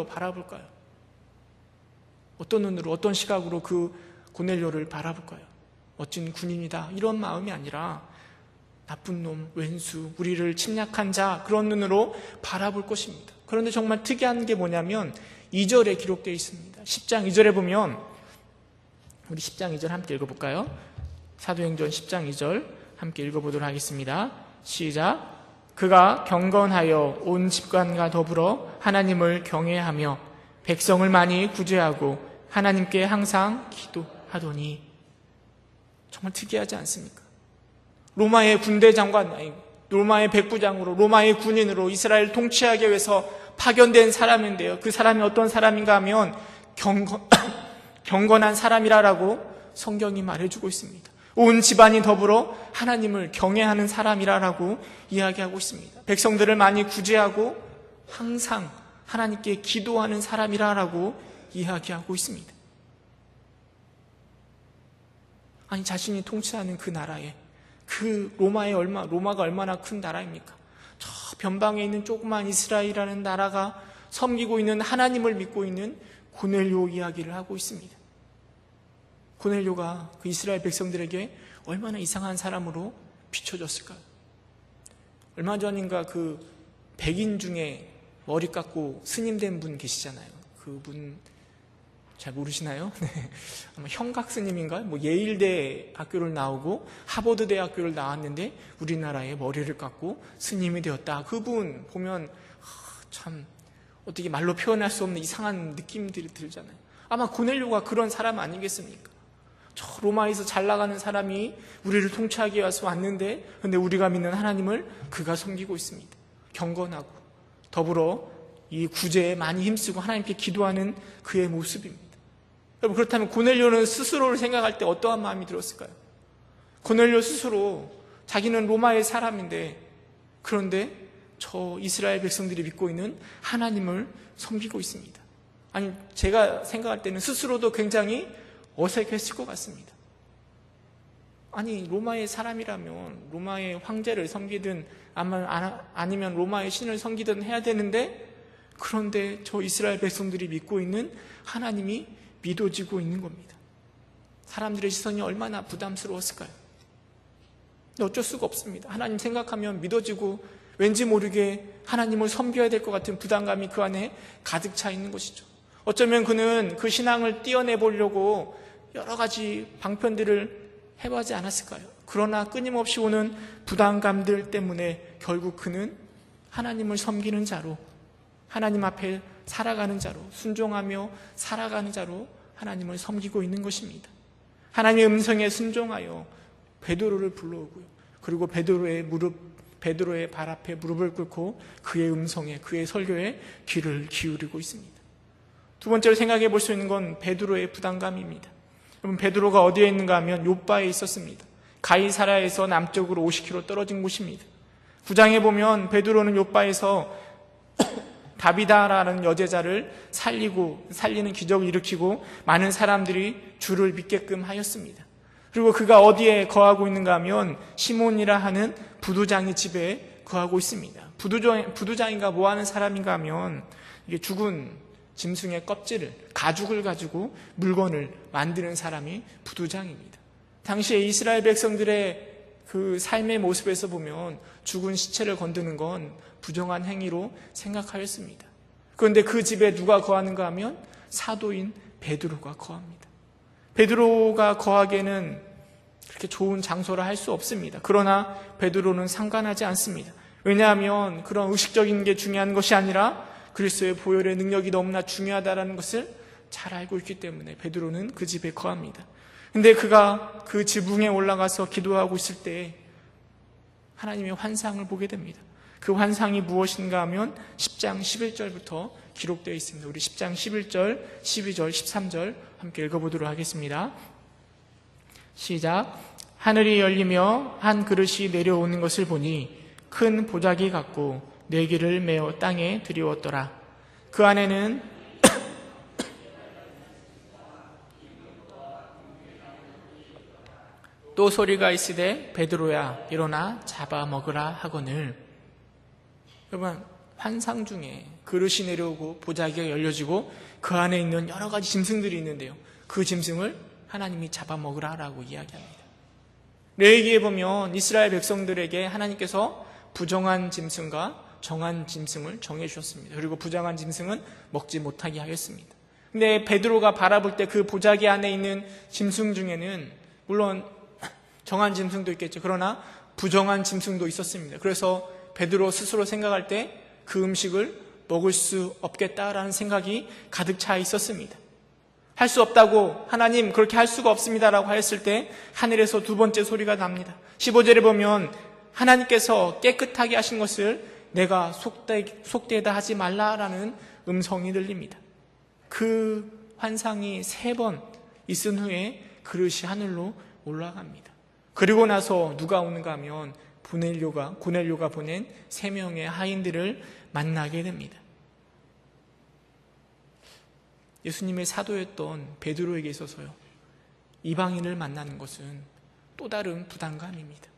바라볼까요? 어떤 눈으로, 어떤 시각으로 그 고넬료를 바라볼까요? 멋진 군인이다, 이런 마음이 아니라 나쁜 놈, 왼수, 우리를 침략한 자, 그런 눈으로 바라볼 것입니다. 그런데 정말 특이한 게 뭐냐면 2절에 기록되어 있습니다. 10장 2절에 보면, 우리 10장 2절 함께 읽어볼까요? 사도행전 10장 2절 함께 읽어보도록 하겠습니다. 시작. 그가 경건하여 온 집관과 더불어 하나님을 경외하며 백성을 많이 구제하고 하나님께 항상 기도하더니. 정말 특이하지 않습니까? 로마의 군대 장관, 로마의 백부장으로, 로마의 군인으로 이스라엘 통치하기 위해서 파견된 사람인데요, 그 사람이 어떤 사람인가 하면 경건한 사람이라고 성경이 말해주고 있습니다. 온 집안이 더불어 하나님을 경외하는 사람이라고 이야기하고 있습니다. 백성들을 많이 구제하고 항상 하나님께 기도하는 사람이라고 이야기하고 있습니다. 아니, 자신이 통치하는 그 나라에, 그 로마가 얼마나 큰 나라입니까? 저 변방에 있는 조그만 이스라엘이라는 나라가 섬기고 있는 하나님을 믿고 있는 고넬료 이야기를 하고 있습니다. 고넬료가 그 이스라엘 백성들에게 얼마나 이상한 사람으로 비춰졌을까요? 얼마 전인가 그 백인 중에 머리 깎고 스님 된 분 계시잖아요. 그분 잘 모르시나요? 네. 아마 형각 스님인가요? 뭐 예일대 학교를 나오고 하버드 대학교를 나왔는데 우리나라에 머리를 깎고 스님이 되었다. 그분 보면 참 어떻게 말로 표현할 수 없는 이상한 느낌들이 들잖아요. 아마 고넬료가 그런 사람 아니겠습니까? 저 로마에서 잘 나가는 사람이 우리를 통치하기 위해서 왔는데, 근데 우리가 믿는 하나님을 그가 섬기고 있습니다. 경건하고 더불어 이 구제에 많이 힘쓰고 하나님께 기도하는 그의 모습입니다. 여러분, 그렇다면 고넬료는 스스로를 생각할 때 어떠한 마음이 들었을까요? 고넬료 스스로 자기는 로마의 사람인데, 그런데 저 이스라엘 백성들이 믿고 있는 하나님을 섬기고 있습니다. 아니, 제가 생각할 때는 스스로도 굉장히 어색했을 것 같습니다. 아니, 로마의 사람이라면 로마의 황제를 섬기든 아니면 로마의 신을 섬기든 해야 되는데, 그런데 저 이스라엘 백성들이 믿고 있는 하나님이 믿어지고 있는 겁니다. 사람들의 시선이 얼마나 부담스러웠을까요? 어쩔 수가 없습니다. 하나님 생각하면 믿어지고 왠지 모르게 하나님을 섬겨야 될 것 같은 부담감이 그 안에 가득 차 있는 것이죠. 어쩌면 그는 그 신앙을 띄어내보려고 여러 가지 방편들을 해보지 않았을까요? 그러나 끊임없이 오는 부담감들 때문에 결국 그는 하나님을 섬기는 자로, 하나님 앞에 살아가는 자로, 순종하며 살아가는 자로 하나님을 섬기고 있는 것입니다. 하나님의 음성에 순종하여 베드로를 불러오고요, 그리고 베드로의 발 앞에 무릎을 꿇고 그의 음성에, 그의 설교에 귀를 기울이고 있습니다. 두 번째로 생각해 볼 수 있는 건 베드로의 부담감입니다. 여러분, 베드로가 어디에 있는가 하면 욥바에 있었습니다. 가이사랴에서 남쪽으로 50km 떨어진 곳입니다. 9장에 보면 베드로는 욥바에서 다비다라는 여제자를 살리는 기적을 일으키고 많은 사람들이 주를 믿게끔 하였습니다. 그리고 그가 어디에 거하고 있는가 하면 시몬이라 하는 부두장의 집에 거하고 있습니다. 부두장이가 뭐 하는 사람인가 하면 이게 죽은 짐승의 껍질을, 가죽을 가지고 물건을 만드는 사람이 부두장입니다. 당시에 이스라엘 백성들의 그 삶의 모습에서 보면 죽은 시체를 건드는 건 부정한 행위로 생각하였습니다. 그런데 그 집에 누가 거하는가 하면 사도인 베드로가 거합니다. 베드로가 거하기에는 그렇게 좋은 장소라 할 수 없습니다. 그러나 베드로는 상관하지 않습니다. 왜냐하면 그런 의식적인 게 중요한 것이 아니라 그리스도의 보혈의 능력이 너무나 중요하다는 것을 잘 알고 있기 때문에 베드로는 그 집에 거합니다. 근데 그가 그 지붕에 올라가서 기도하고 있을 때 하나님의 환상을 보게 됩니다. 그 환상이 무엇인가 하면 10장 11절부터 기록되어 있습니다. 우리 10장 11절, 12절, 13절 함께 읽어보도록 하겠습니다. 시작. 하늘이 열리며 한 그릇이 내려오는 것을 보니 큰 보자기 같고 네 개를 메어 땅에 들이웠더라. 그 안에는 또 소리가 있으되 베드로야 일어나 잡아먹으라 하거늘. 여러분, 환상 중에 그릇이 내려오고 보자기가 열려지고 그 안에 있는 여러 가지 짐승들이 있는데요, 그 짐승을 하나님이 잡아먹으라라고 이야기합니다. 레위기에 보면 이스라엘 백성들에게 하나님께서 부정한 짐승과 정한 짐승을 정해주셨습니다. 그리고 부정한 짐승은 먹지 못하게 하였습니다. 근데 베드로가 바라볼 때 그 보자기 안에 있는 짐승 중에는 물론 정한 짐승도 있겠죠. 그러나 부정한 짐승도 있었습니다. 그래서 베드로 스스로 생각할 때 그 음식을 먹을 수 없겠다라는 생각이 가득 차 있었습니다. 할 수 없다고, 하나님 그렇게 할 수가 없습니다라고 하였을 때 하늘에서 두 번째 소리가 납니다. 15절에 보면 하나님께서 깨끗하게 하신 것을 내가 속되다 하지 말라라는 음성이 들립니다. 그 환상이 3번 있은 후에 그릇이 하늘로 올라갑니다. 그리고 나서 누가 오는가 하면 고넬료가 보낸 3명의 하인들을 만나게 됩니다. 예수님의 사도였던 베드로에게 있어서요, 이방인을 만나는 것은 또 다른 부담감입니다.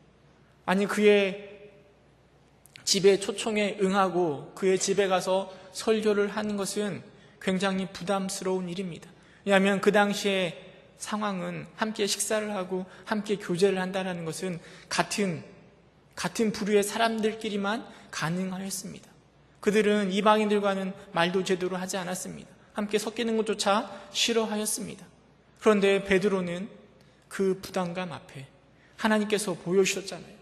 아니, 그의 집의 초청에 응하고 그의 집에 가서 설교를 하는 것은 굉장히 부담스러운 일입니다. 왜냐하면 그 당시에 상황은 함께 식사를 하고 함께 교제를 한다는 것은 같은 부류의 사람들끼리만 가능하였습니다. 그들은 이방인들과는 말도 제대로 하지 않았습니다. 함께 섞이는 것조차 싫어하였습니다. 그런데 베드로는 그 부담감 앞에 하나님께서 보여주셨잖아요.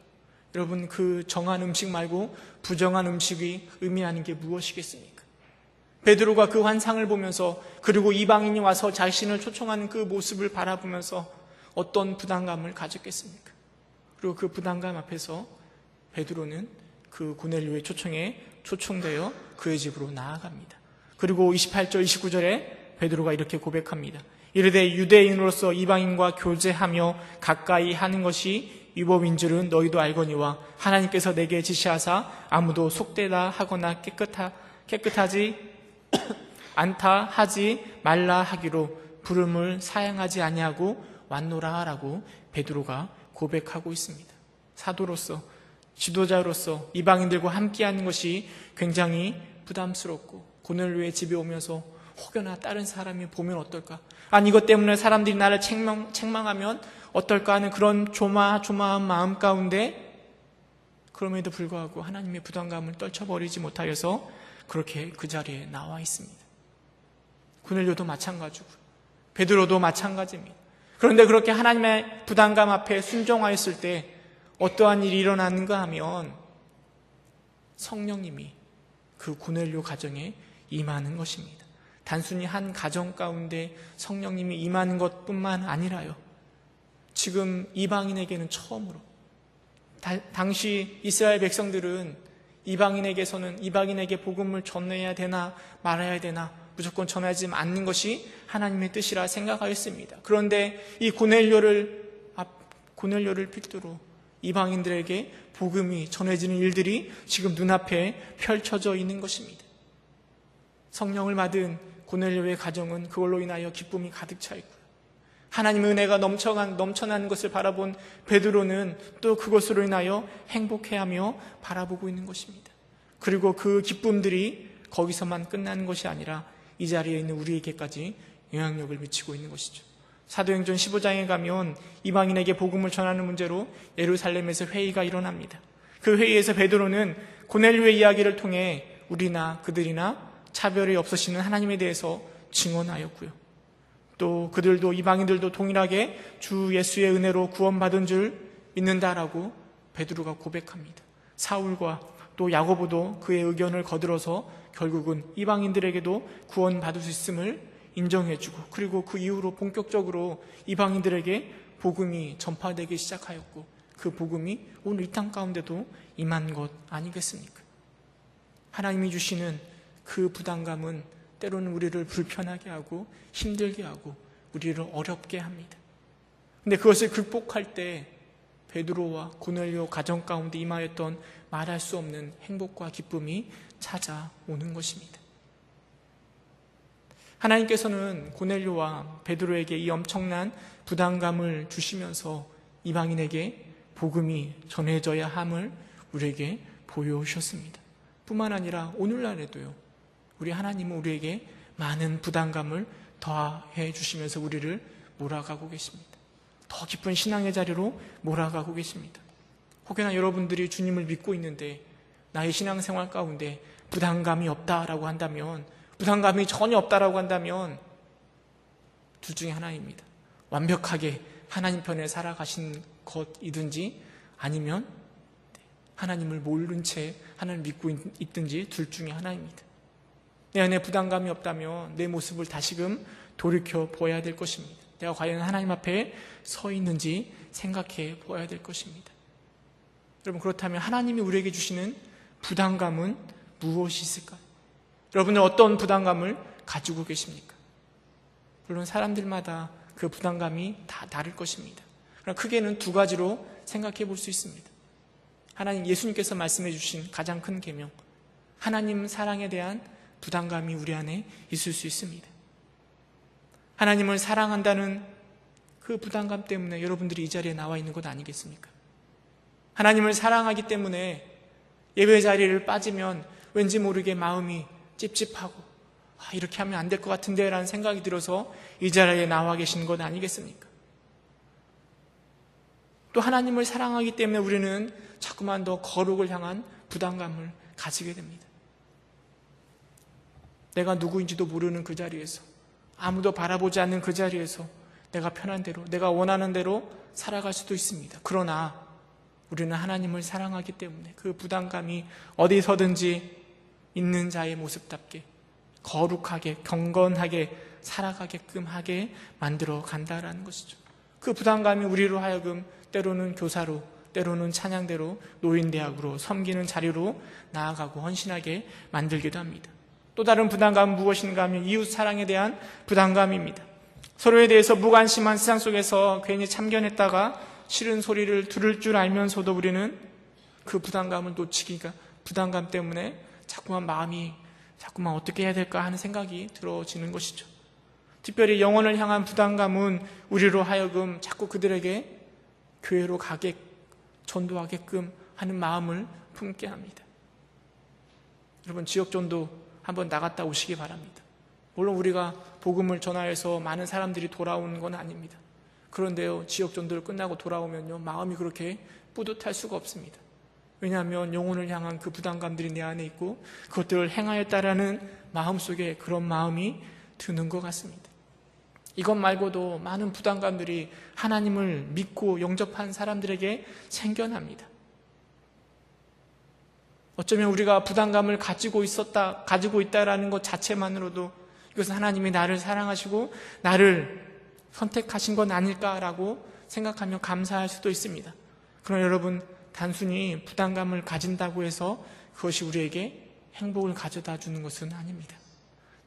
여러분, 그 정한 음식 말고 부정한 음식이 의미하는 게 무엇이겠습니까? 베드로가 그 환상을 보면서, 그리고 이방인이 와서 자신을 초청하는 그 모습을 바라보면서 어떤 부담감을 가졌겠습니까? 그리고 그 부담감 앞에서 베드로는 그 고넬료의 초청에 초청되어 그의 집으로 나아갑니다. 그리고 28절 29절에 베드로가 이렇게 고백합니다. 이르되 유대인으로서 이방인과 교제하며 가까이 하는 것이 위법인 줄은 너희도 알거니와 하나님께서 내게 지시하사 아무도 속되다 하거나 깨끗하지 않다 하지 말라 하기로 부름을 사양하지 아니하고 왔노라라고 베드로가 고백하고 있습니다. 사도로서, 지도자로서 이방인들과 함께하는 것이 굉장히 부담스럽고, 고넬료의 집에 오면서 혹여나 다른 사람이 보면 어떨까, 아니 이것 때문에 사람들이 나를 책망하면 어떨까 하는 그런 조마조마한 마음 가운데, 그럼에도 불구하고 하나님의 부담감을 떨쳐버리지 못하여서 그렇게 그 자리에 나와 있습니다. 고넬료도 마찬가지고 베드로도 마찬가지입니다. 그런데 그렇게 하나님의 부담감 앞에 순종하였을 때 어떠한 일이 일어나는가 하면 성령님이 그 고넬료 가정에 임하는 것입니다. 단순히 한 가정 가운데 성령님이 임하는 것뿐만 아니라요, 지금 이방인에게는 처음으로, 당시 이스라엘 백성들은 이방인에게 복음을 전해야 되나 말아야 되나 무조건 전하지 않는 것이 하나님의 뜻이라 생각하였습니다. 그런데 이 고넬료를 필두로 이방인들에게 복음이 전해지는 일들이 지금 눈앞에 펼쳐져 있는 것입니다. 성령을 받은 고넬료의 가정은 그걸로 인하여 기쁨이 가득 차 있고요, 하나님의 은혜가 넘쳐나는 것을 바라본 베드로는 또 그것으로 인하여 행복해하며 바라보고 있는 것입니다. 그리고 그 기쁨들이 거기서만 끝나는 것이 아니라 이 자리에 있는 우리에게까지 영향력을 미치고 있는 것이죠. 사도행전 15장에 가면 이방인에게 복음을 전하는 문제로 예루살렘에서 회의가 일어납니다. 그 회의에서 베드로는 고넬료의 이야기를 통해 우리나 그들이나 차별이 없으시는 하나님에 대해서 증언하였고요, 또 그들도 이방인들도 동일하게 주 예수의 은혜로 구원받은 줄 믿는다라고 베드로가 고백합니다. 사울과 또 야고보도 그의 의견을 거들어서 결국은 이방인들에게도 구원받을 수 있음을 인정해주고, 그리고 그 이후로 본격적으로 이방인들에게 복음이 전파되기 시작하였고, 그 복음이 오늘 이 땅 가운데도 임한 것 아니겠습니까? 하나님이 주시는 그 부담감은 때로는 우리를 불편하게 하고 힘들게 하고 우리를 어렵게 합니다. 근데 그것을 극복할 때 베드로와 고넬료 가정 가운데 임하였던 말할 수 없는 행복과 기쁨이 찾아오는 것입니다. 하나님께서는 고넬료와 베드로에게 이 엄청난 부담감을 주시면서 이방인에게 복음이 전해져야 함을 우리에게 보여주셨습니다. 뿐만 아니라 오늘날에도요, 우리 하나님은 우리에게 많은 부담감을 더해 주시면서 우리를 몰아가고 계십니다. 더 깊은 신앙의 자리로 몰아가고 계십니다. 혹여나 여러분들이 주님을 믿고 있는데 나의 신앙생활 가운데 부담감이 없다라고 한다면, 부담감이 전혀 없다라고 한다면 둘 중에 하나입니다. 완벽하게 하나님 편에 살아가신 것이든지 아니면 하나님을 모른 채 하나님을 믿고 있든지 둘 중에 하나입니다. 내 안에 부담감이 없다면 내 모습을 다시금 돌이켜 보아야 될 것입니다. 내가 과연 하나님 앞에 서 있는지 생각해 보아야 될 것입니다. 여러분, 그렇다면 하나님이 우리에게 주시는 부담감은 무엇이 있을까요? 여러분은 어떤 부담감을 가지고 계십니까? 물론 사람들마다 그 부담감이 다 다를 것입니다. 그러나 크게는 두 가지로 생각해 볼 수 있습니다. 하나님, 예수님께서 말씀해 주신 가장 큰 계명, 하나님 사랑에 대한 부담감이 우리 안에 있을 수 있습니다. 하나님을 사랑한다는 그 부담감 때문에 여러분들이 이 자리에 나와 있는 것 아니겠습니까? 하나님을 사랑하기 때문에 예배 자리를 빠지면 왠지 모르게 마음이 찝찝하고 이렇게 하면 안 될 것 같은데 라는 생각이 들어서 이 자리에 나와 계신 것 아니겠습니까? 또 하나님을 사랑하기 때문에 우리는 자꾸만 더 거룩을 향한 부담감을 가지게 됩니다. 내가 누구인지도 모르는 그 자리에서, 아무도 바라보지 않는 그 자리에서 내가 편한 대로, 내가 원하는 대로 살아갈 수도 있습니다. 그러나 우리는 하나님을 사랑하기 때문에 그 부담감이 어디서든지 있는 자의 모습답게 거룩하게, 경건하게 살아가게끔 하게 만들어 간다라는 것이죠. 그 부담감이 우리로 하여금 때로는 교사로, 때로는 찬양대로, 노인대학으로, 섬기는 자리로 나아가고 헌신하게 만들기도 합니다. 또 다른 부담감은 무엇인가 하면 이웃 사랑에 대한 부담감입니다. 서로에 대해서 무관심한 세상 속에서 괜히 참견했다가 싫은 소리를 들을 줄 알면서도 우리는 그 부담감을 놓치기가, 부담감 때문에 자꾸만 마음이 자꾸만 어떻게 해야 될까 하는 생각이 들어지는 것이죠. 특별히 영혼을 향한 부담감은 우리로 하여금 자꾸 그들에게 교회로 가게, 전도하게끔 하는 마음을 품게 합니다. 여러분, 지역전도 한번 나갔다 오시기 바랍니다. 물론 우리가 복음을 전하여서 많은 사람들이 돌아오는 건 아닙니다. 그런데요, 지역전도를 끝나고 돌아오면요, 마음이 그렇게 뿌듯할 수가 없습니다. 왜냐하면 영혼을 향한 그 부담감들이 내 안에 있고 그것들을 행하였다라는 마음속에 그런 마음이 드는 것 같습니다. 이것 말고도 많은 부담감들이 하나님을 믿고 영접한 사람들에게 생겨납니다. 어쩌면 우리가 부담감을 가지고 있다라는 것 자체만으로도 이것은 하나님이 나를 사랑하시고 나를 선택하신 건 아닐까라고 생각하며 감사할 수도 있습니다. 그러나 여러분, 단순히 부담감을 가진다고 해서 그것이 우리에게 행복을 가져다 주는 것은 아닙니다.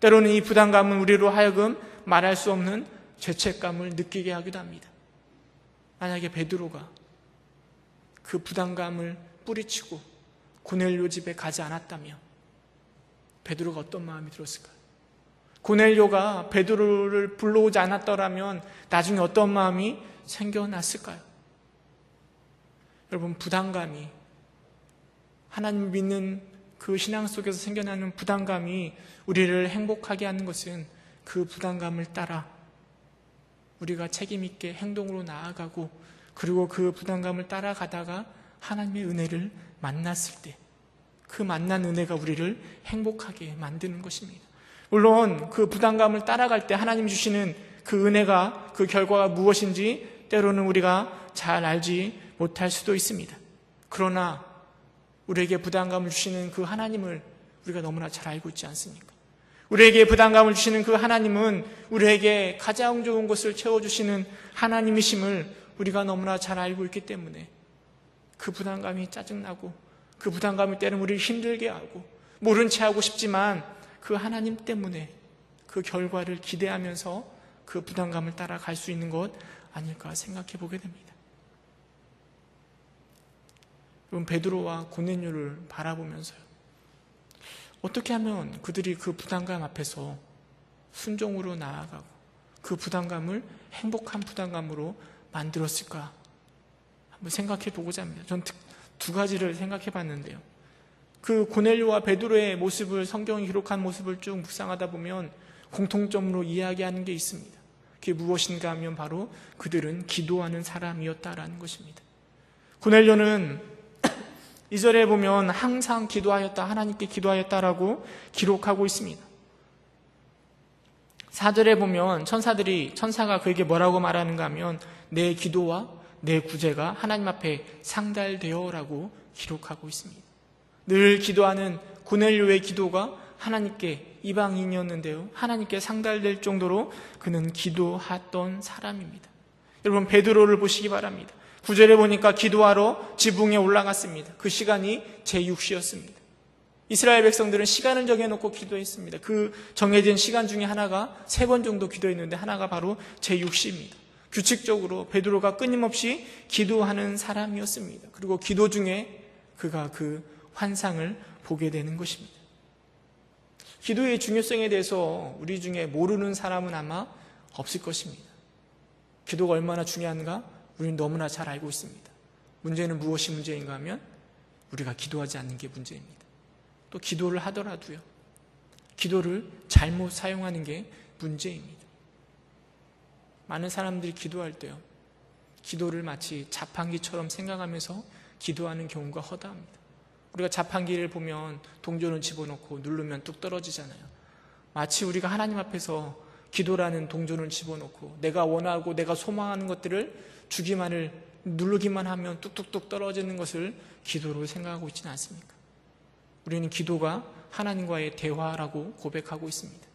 때로는 이 부담감은 우리로 하여금 말할 수 없는 죄책감을 느끼게 하기도 합니다. 만약에 베드로가 그 부담감을 뿌리치고 고넬료 집에 가지 않았다면 베드로가 어떤 마음이 들었을까요? 고넬료가 베드로를 불러오지 않았더라면 나중에 어떤 마음이 생겨났을까요? 여러분, 부담감이, 하나님 믿는 그 신앙 속에서 생겨나는 부담감이 우리를 행복하게 하는 것은 그 부담감을 따라 우리가 책임있게 행동으로 나아가고, 그리고 그 부담감을 따라가다가 하나님의 은혜를 만났을 때 그 만난 은혜가 우리를 행복하게 만드는 것입니다. 물론 그 부담감을 따라갈 때 하나님이 주시는 그 은혜가, 그 결과가 무엇인지 때로는 우리가 잘 알지 못할 수도 있습니다. 그러나 우리에게 부담감을 주시는 그 하나님을 우리가 너무나 잘 알고 있지 않습니까? 우리에게 부담감을 주시는 그 하나님은 우리에게 가장 좋은 것을 채워주시는 하나님이심을 우리가 너무나 잘 알고 있기 때문에 그 부담감이 짜증나고 그 부담감이 때로는 우리를 힘들게 하고 모른 채 하고 싶지만 그 하나님 때문에 그 결과를 기대하면서 그 부담감을 따라갈 수 있는 것 아닐까 생각해 보게 됩니다. 여러분, 베드로와 고넬료를 바라보면서요, 어떻게 하면 그들이 그 부담감 앞에서 순종으로 나아가고 그 부담감을 행복한 부담감으로 만들었을까 한번 생각해 보고자 합니다. 전 두 가지를 생각해 봤는데요. 그 고넬료와 베드로의 모습을, 성경이 기록한 모습을 쭉 묵상하다 보면 공통점으로 이야기하는 게 있습니다. 그게 무엇인가 하면 바로 그들은 기도하는 사람이었다라는 것입니다. 고넬료는 2절에 보면 항상 기도하였다, 하나님께 기도하였다라고 기록하고 있습니다. 4절에 보면 천사가 그에게 뭐라고 말하는가 하면 내 기도와 내 구제가 하나님 앞에 상달되어라고 기록하고 있습니다. 늘 기도하는 고넬료의 기도가 하나님께, 이방인이었는데요, 하나님께 상달될 정도로 그는 기도했던 사람입니다. 여러분, 베드로를 보시기 바랍니다. 9절에 보니까 기도하러 지붕에 올라갔습니다. 그 시간이 제6시였습니다. 이스라엘 백성들은 시간을 정해놓고 기도했습니다. 그 정해진 시간 중에 하나가 3번 정도 기도했는데 하나가 바로 제6시입니다. 규칙적으로 베드로가 끊임없이 기도하는 사람이었습니다. 그리고 기도 중에 그가 그 환상을 보게 되는 것입니다. 기도의 중요성에 대해서 우리 중에 모르는 사람은 아마 없을 것입니다. 기도가 얼마나 중요한가 우리는 너무나 잘 알고 있습니다. 문제는 무엇이 문제인가 하면 우리가 기도하지 않는 게 문제입니다. 또 기도를 하더라도요, 기도를 잘못 사용하는 게 문제입니다. 많은 사람들이 기도할 때요, 기도를 마치 자판기처럼 생각하면서 기도하는 경우가 허다합니다. 우리가 자판기를 보면 동전을 집어넣고 누르면 뚝 떨어지잖아요. 마치 우리가 하나님 앞에서 기도라는 동전을 집어넣고 내가 원하고 내가 소망하는 것들을 누르기만 하면 뚝뚝뚝 떨어지는 것을 기도로 생각하고 있지는 않습니까? 우리는 기도가 하나님과의 대화라고 고백하고 있습니다.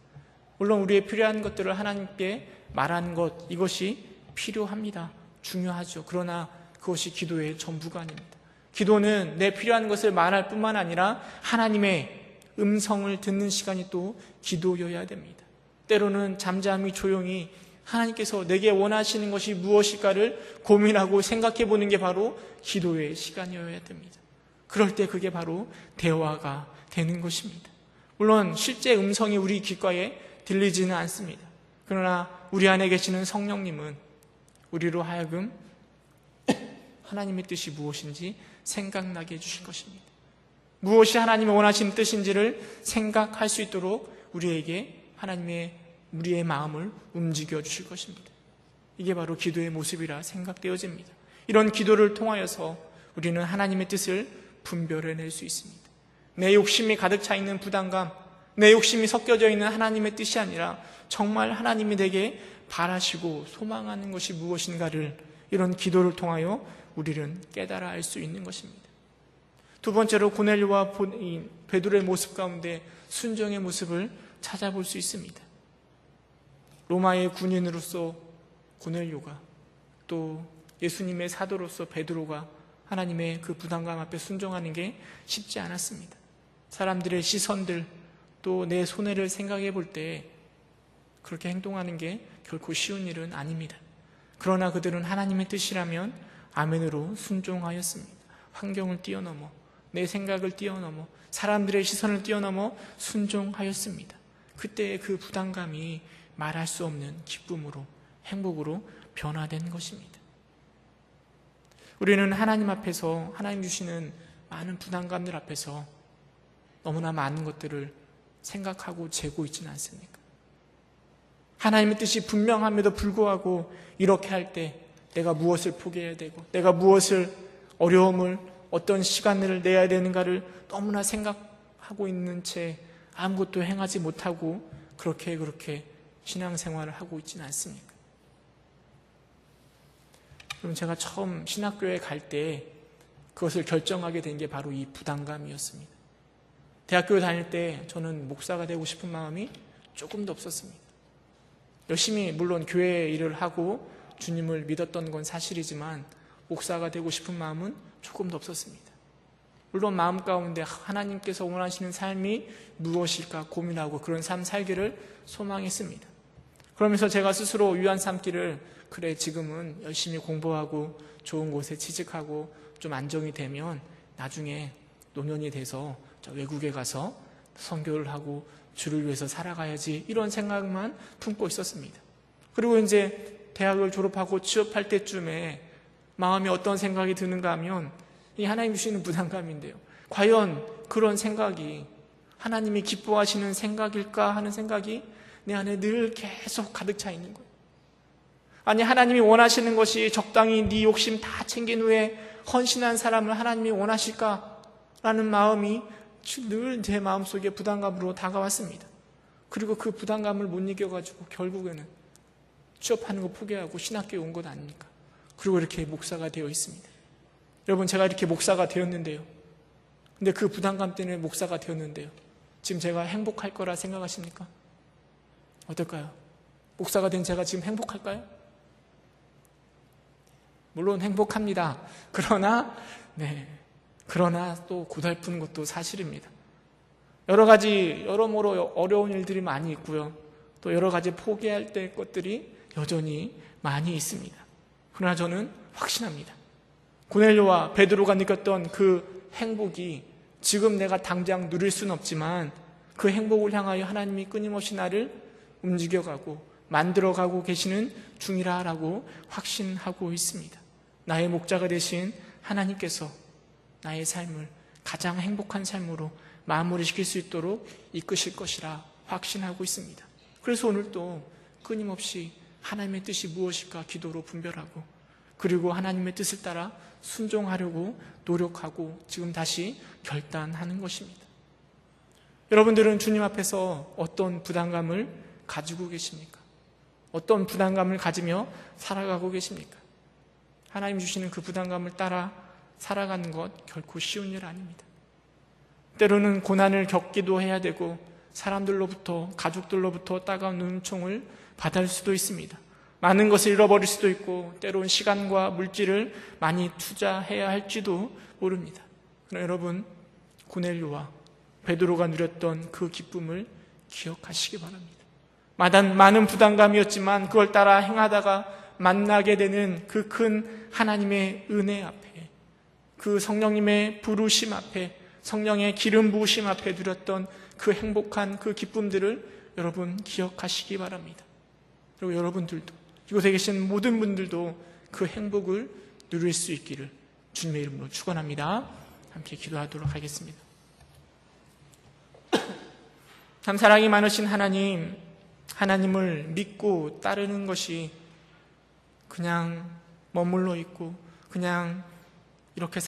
물론 우리의 필요한 것들을 하나님께 말하는 것, 이것이 필요합니다. 중요하죠. 그러나 그것이 기도의 전부가 아닙니다. 기도는 내 필요한 것을 말할 뿐만 아니라 하나님의 음성을 듣는 시간이 또 기도여야 됩니다. 때로는 잠잠히 조용히 하나님께서 내게 원하시는 것이 무엇일까를 고민하고 생각해 보는 게 바로 기도의 시간이어야 됩니다. 그럴 때 그게 바로 대화가 되는 것입니다. 물론 실제 음성이 우리 귓가에 들리지는 않습니다. 그러나 우리 안에 계시는 성령님은 우리로 하여금 하나님의 뜻이 무엇인지 생각나게 해주실 것입니다. 무엇이 하나님이 원하시는 뜻인지를 생각할 수 있도록 우리에게 우리의 마음을 움직여 주실 것입니다. 이게 바로 기도의 모습이라 생각되어집니다. 이런 기도를 통하여서 우리는 하나님의 뜻을 분별해낼 수 있습니다. 내 욕심이 가득 차 있는 부담감, 내 욕심이 섞여져 있는 하나님의 뜻이 아니라 정말 하나님이 내게 바라시고 소망하는 것이 무엇인가를 이런 기도를 통하여 우리는 깨달아 알 수 있는 것입니다. 두 번째로 고넬료와 베드로의 모습 가운데 순종의 모습을 찾아볼 수 있습니다. 로마의 군인으로서 고넬료가, 또 예수님의 사도로서 베드로가 하나님의 그 부담감 앞에 순종하는 게 쉽지 않았습니다. 사람들의 시선들, 또 내 손해를 생각해 볼 때 그렇게 행동하는 게 결코 쉬운 일은 아닙니다. 그러나 그들은 하나님의 뜻이라면 아멘으로 순종하였습니다. 환경을 뛰어넘어, 내 생각을 뛰어넘어, 사람들의 시선을 뛰어넘어 순종하였습니다. 그때의 그 부담감이 말할 수 없는 기쁨으로, 행복으로 변화된 것입니다. 우리는 하나님 앞에서, 하나님 주시는 많은 부담감들 앞에서 너무나 많은 것들을 생각하고 재고 있지는 않습니까? 하나님의 뜻이 분명함에도 불구하고 이렇게 할 때 내가 무엇을 포기해야 되고, 내가 무엇을, 어려움을, 어떤 시간을 내야 되는가를 너무나 생각하고 있는 채 아무것도 행하지 못하고 그렇게 신앙생활을 하고 있지는 않습니까? 그럼 제가 처음 신학교에 갈 때 그것을 결정하게 된 게 바로 이 부담감이었습니다. 대학교 다닐 때 저는 목사가 되고 싶은 마음이 조금도 없었습니다. 열심히 물론 교회 일을 하고 주님을 믿었던 건 사실이지만 목사가 되고 싶은 마음은 조금도 없었습니다. 물론 마음 가운데 하나님께서 원하시는 삶이 무엇일까 고민하고 그런 삶 살기를 소망했습니다. 그러면서 제가 스스로 유한 삼기를, 그래 지금은 열심히 공부하고 좋은 곳에 취직하고 좀 안정이 되면 나중에 노년이 돼서 저 외국에 가서 선교를 하고 주를 위해서 살아가야지, 이런 생각만 품고 있었습니다. 그리고 이제 대학을 졸업하고 취업할 때쯤에 마음에 어떤 생각이 드는가 하면 이 하나님 주시는 부담감인데요. 과연 그런 생각이 하나님이 기뻐하시는 생각일까 하는 생각이 내 안에 늘 계속 가득 차 있는 거예요. 아니, 하나님이 원하시는 것이 적당히 네 욕심 다 챙긴 후에 헌신한 사람을 하나님이 원하실까라는 마음이 늘 제 마음속에 부담감으로 다가왔습니다. 그리고 그 부담감을 못 이겨가지고 결국에는 취업하는 거 포기하고 신학교에 온 것 아닙니까? 그리고 이렇게 목사가 되어 있습니다. 여러분, 제가 이렇게 목사가 되었는데요. 근데 그 부담감 때문에 목사가 되었는데요. 지금 제가 행복할 거라 생각하십니까? 어떨까요? 목사가 된 제가 지금 행복할까요? 물론 행복합니다. 그러나 또 고달픈 것도 사실입니다. 여러모로 어려운 일들이 많이 있고요. 또 여러 가지 포기할 때 것들이 여전히 많이 있습니다. 그러나 저는 확신합니다. 고넬료와 베드로가 느꼈던 그 행복이 지금 내가 당장 누릴 수는 없지만 그 행복을 향하여 하나님이 끊임없이 나를 움직여가고 만들어가고 계시는 중이라고 확신하고 있습니다. 나의 목자가 되신 하나님께서 나의 삶을 가장 행복한 삶으로 마무리시킬 수 있도록 이끄실 것이라 확신하고 있습니다. 그래서 오늘도 끊임없이 하나님의 뜻이 무엇일까 기도로 분별하고, 그리고 하나님의 뜻을 따라 순종하려고 노력하고 지금 다시 결단하는 것입니다. 여러분들은 주님 앞에서 어떤 부담감을 가지고 계십니까? 어떤 부담감을 가지며 살아가고 계십니까? 하나님 주시는 그 부담감을 따라 살아가는 것 결코 쉬운 일 아닙니다. 때로는 고난을 겪기도 해야 되고 사람들로부터, 가족들로부터 따가운 눈총을 받을 수도 있습니다. 많은 것을 잃어버릴 수도 있고 때로는 시간과 물질을 많이 투자해야 할지도 모릅니다. 그러나 여러분, 고넬료와 베드로가 누렸던 그 기쁨을 기억하시기 바랍니다. 많은 부담감이었지만 그걸 따라 행하다가 만나게 되는 그 큰 하나님의 은혜 앞에, 그 성령님의 부르심 앞에, 성령의 기름 부으심 앞에 누렸던 그 행복한 그 기쁨들을 여러분 기억하시기 바랍니다. 그리고 여러분들도, 이곳에 계신 모든 분들도 그 행복을 누릴 수 있기를 주님의 이름으로 축원합니다. 함께 기도하도록 하겠습니다. 참 사랑이 많으신 하나님, 하나님을 믿고 따르는 것이 그냥 머물러 있고 그냥 이렇게